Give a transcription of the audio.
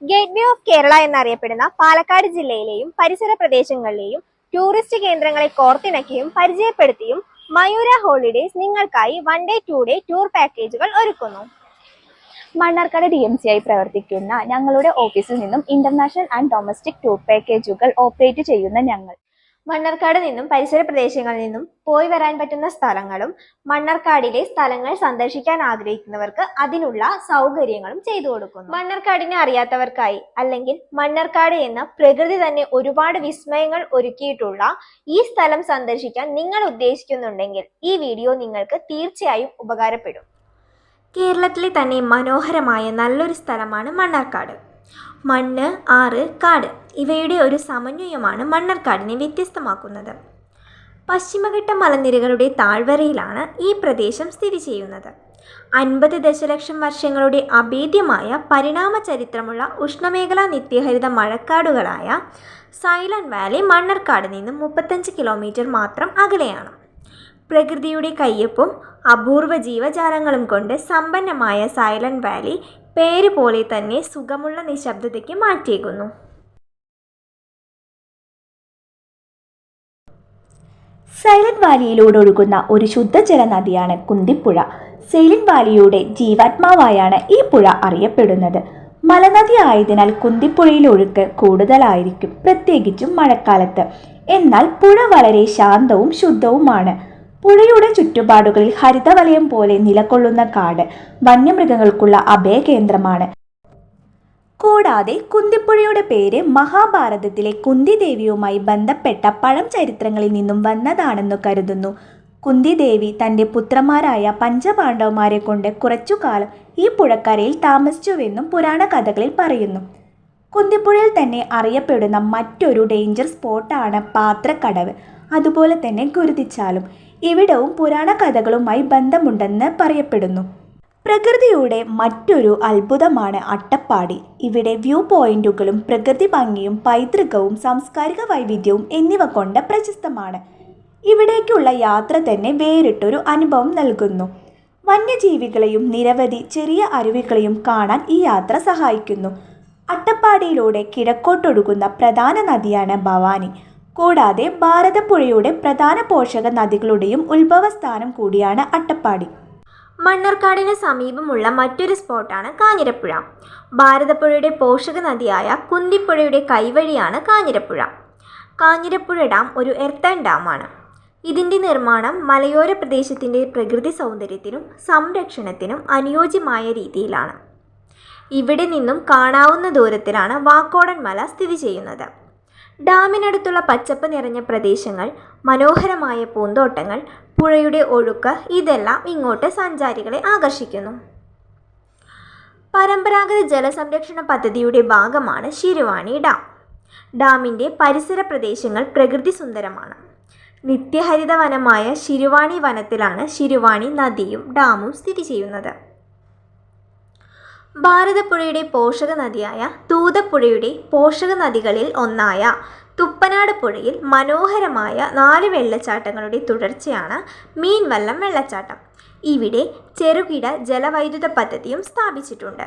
Gateway of Kerala എന്നറിയപ്പെടുന്ന പാലക്കാട് ജില്ലയിലെയും പരിസര പ്രദേശങ്ങളിലെയും ടൂറിസ്റ്റ് കേന്ദ്രങ്ങളെ കോർത്തിണക്കിയും പരിചയപ്പെടുത്തിയും മയൂര ഹോളിഡേയ്സ് നിങ്ങൾക്കായി 1 ഡേ 2 ഡേ ടൂർ പാക്കേജുകൾ ഒരുക്കുന്നു. മണ്ണാർക്കാട് DMC ആയി പ്രവർത്തിക്കുന്ന ഞങ്ങളുടെ ഓഫീസിൽ നിന്നും ഇന്റർനാഷണൽ ആൻഡ് ഡൊമസ്റ്റിക് ടൂർ പാക്കേജുകൾ ഓപ്പറേറ്റ് ചെയ്യുന്ന ഞങ്ങൾ മണ്ണാർക്കാട് നിന്നും പരിസര പ്രദേശങ്ങളിൽ നിന്നും പോയി വരാൻ പറ്റുന്ന സ്ഥലങ്ങളും മണ്ണാർക്കാടിലെ സ്ഥലങ്ങൾ സന്ദർശിക്കാൻ ആഗ്രഹിക്കുന്നവർക്ക് അതിനുള്ള സൗകര്യങ്ങളും ചെയ്തു കൊടുക്കുന്നു. മണ്ണാർക്കാടിനെ അറിയാത്തവർക്കായി അല്ലെങ്കിൽ മണ്ണാർക്കാട് എന്ന പ്രകൃതി തന്നെ ഒരുപാട് വിസ്മയങ്ങൾ ഒരുക്കിയിട്ടുള്ള ഈ സ്ഥലം സന്ദർശിക്കാൻ നിങ്ങൾ ഉദ്ദേശിക്കുന്നുണ്ടെങ്കിൽ ഈ വീഡിയോ നിങ്ങൾക്ക് തീർച്ചയായും ഉപകാരപ്പെടും. കേരളത്തിലെ തന്നെ മനോഹരമായ നല്ലൊരു സ്ഥലമാണ് മണ്ണാർക്കാട്. മണ്ണ്, ആറ്, കാട് ഇവയുടെ ഒരു സമന്വയമാണ് മണ്ണാർക്കാടിനെ വ്യത്യസ്തമാക്കുന്നത്. പശ്ചിമഘട്ട മലനിരകളുടെ താഴ്വരയിലാണ് ഈ പ്രദേശം സ്ഥിതി ചെയ്യുന്നത്. 50 ദശലക്ഷം വർഷങ്ങളുടെ അഭേദ്യമായ പരിണാമ ചരിത്രമുള്ള ഉഷ്ണമേഖലാ നിത്യഹരിത മഴക്കാടുകളായ സൈലന്റ് വാലി മണ്ണാർക്കാട് നിന്നും 35 കിലോമീറ്റർ മാത്രം അകലെയാണ്. പ്രകൃതിയുടെ കയ്യൊപ്പും അപൂർവ ജീവജാലങ്ങളും കൊണ്ട് സമ്പന്നമായ സൈലന്റ് വാലി പേര് പോലെ തന്നെ സുഖമുള്ള നിശബ്ദതയ്ക്ക് മാറ്റിയേക്കുന്നു. സൈലന്റ് വാലിയിലൂടെ ഒഴുകുന്ന ഒരു ശുദ്ധജല നദിയാണ് കുന്തിപ്പുഴ. സൈലന്റ് വാലിയുടെ ജീവാത്മാവായാണ് ഈ പുഴ അറിയപ്പെടുന്നത്. മലനദി ആയതിനാൽ കുന്തിപ്പുഴയിൽ ഒഴുക്ക് കൂടുതലായിരിക്കും, പ്രത്യേകിച്ചും മഴക്കാലത്ത്. എന്നാൽ പുഴ വളരെ ശാന്തവും ശുദ്ധവുമാണ്. പുഴയുടെ ചുറ്റുപാടുകളിൽ ഹരിതവലയം പോലെ നിലകൊള്ളുന്ന കാട് വന്യമൃഗങ്ങൾക്കുള്ള അഭയകേന്ദ്രമാണ്. കൂടാതെ കുന്തിപ്പുഴയുടെ പേര് മഹാഭാരതത്തിലെ കുന്തിദേവിയുമായി ബന്ധപ്പെട്ട പഴംചരിത്രങ്ങളിൽ നിന്നും വന്നതാണെന്ന് കരുതുന്നു. കുന്തിദേവി തൻ്റെ പുത്രന്മാരായ പഞ്ചപാണ്ഡവന്മാരെ കൊണ്ട് കുറച്ചുകാലം ഈ പുഴക്കരയിൽ താമസിച്ചുവെന്നും പുരാണ കഥകളിൽ പറയുന്നു. കുന്തിപ്പുഴയിൽ തന്നെ അറിയപ്പെടുന്ന മറ്റൊരു ഡേഞ്ചർ സ്പോട്ടാണ് പാത്രക്കടവ്, അതുപോലെ തന്നെ ഗുരുതിച്ചാലും. ഇവിടവും പുരാണ കഥകളുമായി ബന്ധമുണ്ടെന്ന് പറയപ്പെടുന്നു. പ്രകൃതിയുടെ മറ്റൊരു അത്ഭുതമാണ് അട്ടപ്പാടി. ഇവിടെ വ്യൂ പോയിന്റുകളും പ്രകൃതി ഭംഗിയും പൈതൃകവും സാംസ്കാരിക വൈവിധ്യവും എന്നിവ കൊണ്ട് പ്രശസ്തമാണ്. ഇവിടേക്കുള്ള യാത്ര തന്നെ വേറിട്ടൊരു അനുഭവം നൽകുന്നു. വന്യജീവികളെയും നിരവധി ചെറിയ അരുവികളെയും കാണാൻ ഈ യാത്ര സഹായിക്കുന്നു. അട്ടപ്പാടിയിലൂടെ കിഴക്കോട്ടൊഴുകുന്ന പ്രധാന നദിയാണ് ഭവാനി. കൂടാതെ ഭാരതപ്പുഴയുടെ പ്രധാന പോഷക നദികളുടെയും ഉത്ഭവസ്ഥാനം കൂടിയാണ് അട്ടപ്പാടി. മണ്ണാർക്കാടിന് സമീപമുള്ള മറ്റൊരു സ്പോട്ടാണ് കാഞ്ഞിരപ്പുഴ. ഭാരതപ്പുഴയുടെ പോഷക നദിയായ കുന്തിപ്പുഴയുടെ കൈവഴിയാണ് കാഞ്ഞിരപ്പുഴ. കാഞ്ഞിരപ്പുഴ ഡാം ഒരു എർത്തൻ ഡാമാണ്. ഇതിൻ്റെ നിർമ്മാണം മലയോര പ്രദേശത്തിൻ്റെ പ്രകൃതി സൗന്ദര്യത്തിനും സംരക്ഷണത്തിനും അനുയോജ്യമായ രീതിയിലാണ്. ഇവിടെ നിന്നും കാണാവുന്ന ദൂരത്തിലാണ് വാക്കോടൻ മല സ്ഥിതി ചെയ്യുന്നത്. ഡാമിനടുത്തുള്ള പച്ചപ്പ് നിറഞ്ഞ പ്രദേശങ്ങൾ, മനോഹരമായ പൂന്തോട്ടങ്ങൾ, പുഴയുടെ ഒഴുക്ക് ഇതെല്ലാം ഇങ്ങോട്ട് സഞ്ചാരികളെ ആകർഷിക്കുന്നു. പരമ്പരാഗത ജലസംരക്ഷണ പദ്ധതിയുടെ ഭാഗമാണ് ശിരുവാണി ഡാം. ഡാമിൻ്റെ പരിസര പ്രദേശങ്ങൾ പ്രകൃതി സുന്ദരമാണ്. നിത്യഹരിത വനമായ ശിരുവാണി വനത്തിലാണ് ശിരുവാണി നദിയും ഡാമും സ്ഥിതി ചെയ്യുന്നത്. ഭാരതപ്പുഴയുടെ പോഷക നദിയായ തൂതപ്പുഴയുടെ പോഷക നദികളിൽ ഒന്നായ തുപ്പനാട് പുഴയിൽ മനോഹരമായ 4 വെള്ളച്ചാട്ടങ്ങളുടെ തുടർച്ചയാണ് മീൻവല്ലം വെള്ളച്ചാട്ടം. ഇവിടെ ചെറുകിട ജലവൈദ്യുത പദ്ധതിയും സ്ഥാപിച്ചിട്ടുണ്ട്.